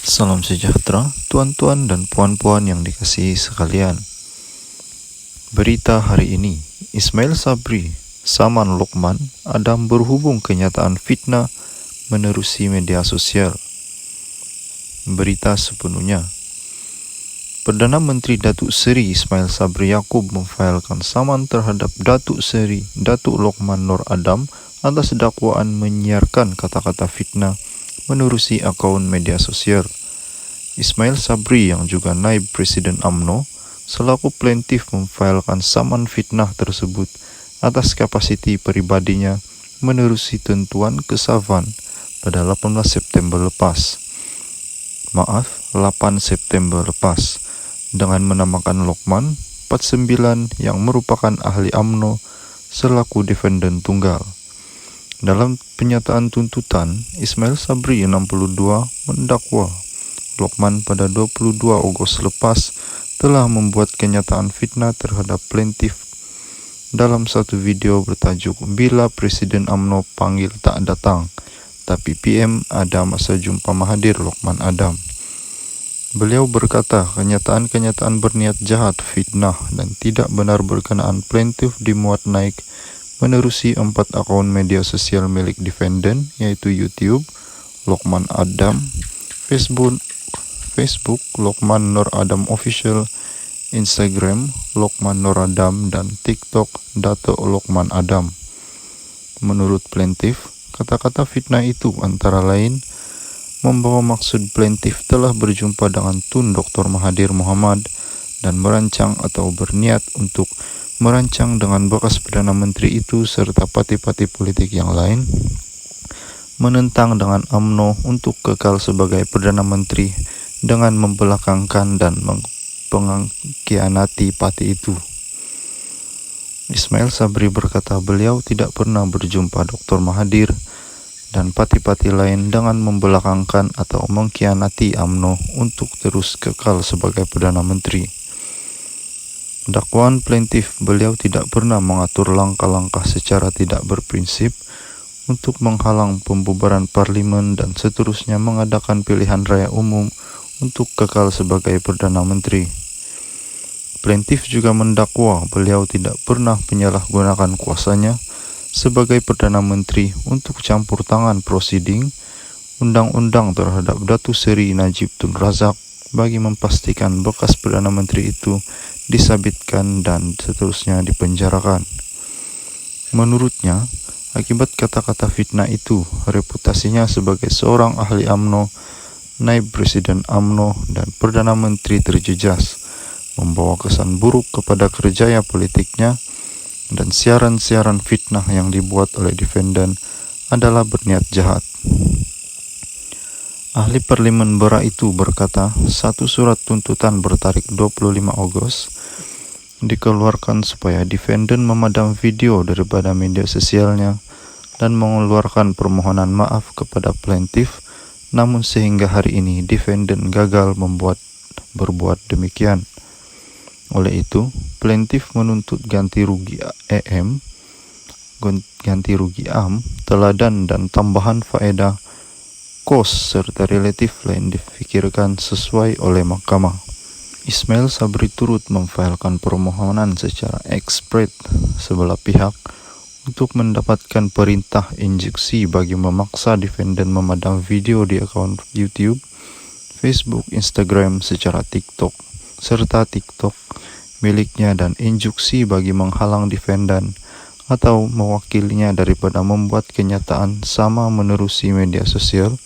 Salam sejahtera, tuan-tuan dan puan-puan yang dikasihi sekalian. Berita hari ini, Ismail Sabri, Saman Lokman Adam berhubung kenyataan fitnah menerusi media sosial. Berita sepenuhnya. Perdana Menteri Datuk Seri Ismail Sabri Yaakob memfailkan saman terhadap Datuk Seri Datuk Lokman Nur Adam atas dakwaan menyiarkan kata-kata fitnah menerusi akaun media sosial. Ismail Sabri yang juga naib Presiden UMNO selaku plaintiff memfailkan saman fitnah tersebut atas kapasiti pribadinya menerusi tentuan Kesavan pada 18 September lepas. 8 September lepas dengan menamakan Lokman 49 yang merupakan ahli UMNO selaku defendant tunggal. Dalam penyataan tuntutan, Ismail Sabri 62 mendakwa Lokman pada 22 Ogos lepas telah membuat kenyataan fitnah terhadap plaintiff dalam satu video bertajuk Bila Presiden UMNO Panggil Tak Datang, tapi PM ada masa jumpa Mahathir Lokman Adam. Beliau berkata kenyataan-kenyataan berniat jahat, fitnah dan tidak benar berkenaan plaintiff dimuat naik menerusi 4 akaun media sosial milik defendant, yaitu YouTube, Lokman Adam, Facebook Lokman Nur Adam Official, Instagram, Lokman Nur Adam, dan TikTok, Dato' Lokman Adam. Menurut plaintiff, kata-kata fitnah itu antara lain membawa maksud plaintiff telah berjumpa dengan Tun Dr. Mahathir Mohamad dan merancang atau berniat untuk merancang dengan bekas Perdana Menteri itu serta parti-parti politik yang lain menentang dengan UMNO untuk kekal sebagai Perdana Menteri dengan membelakangkan dan mengkhianati parti itu. Ismail Sabri berkata beliau tidak pernah berjumpa Dr. Mahathir dan parti-parti lain dengan membelakangkan atau mengkhianati UMNO untuk terus kekal sebagai Perdana Menteri. Dakwaan plaintiff, beliau tidak pernah mengatur langkah-langkah secara tidak berprinsip untuk menghalang pembubaran parlimen dan seterusnya mengadakan pilihan raya umum untuk kekal sebagai Perdana Menteri. Plaintiff juga mendakwa beliau tidak pernah menyalahgunakan kuasanya sebagai Perdana Menteri untuk campur tangan prosiding undang-undang terhadap Datuk Seri Najib Tun Razak bagi memastikan bekas Perdana Menteri itu disabitkan dan seterusnya dipenjarakan. Menurutnya, akibat kata-kata fitnah itu, reputasinya sebagai seorang ahli UMNO, naib Presiden UMNO, dan Perdana Menteri terjejas, membawa kesan buruk kepada kerjaya politiknya, dan siaran-siaran fitnah yang dibuat oleh defendant adalah berniat jahat. Ahli Parlimen Bera itu berkata, satu surat tuntutan bertarik 25 Ogos dikeluarkan supaya defendant memadam video daripada media sosialnya dan mengeluarkan permohonan maaf kepada plaintiff, namun sehingga hari ini defendant gagal berbuat demikian. Oleh itu, plaintiff menuntut ganti rugi AM, teladan dan tambahan faedah kos serta relatif lain difikirkan sesuai oleh mahkamah. Ismail Sabri turut memfailkan permohonan secara ekspres sebelah pihak untuk mendapatkan perintah injeksi bagi memaksa defendant memadam video di akaun YouTube, Facebook, Instagram secara TikTok miliknya dan injeksi bagi menghalang defendant atau mewakilinya daripada membuat kenyataan sama menerusi media sosial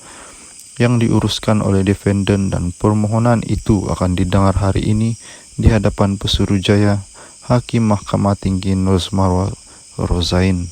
yang diuruskan oleh defendant, dan permohonan itu akan didengar hari ini di hadapan Pesuruhjaya Hakim Mahkamah Tinggi Nurul Rozain.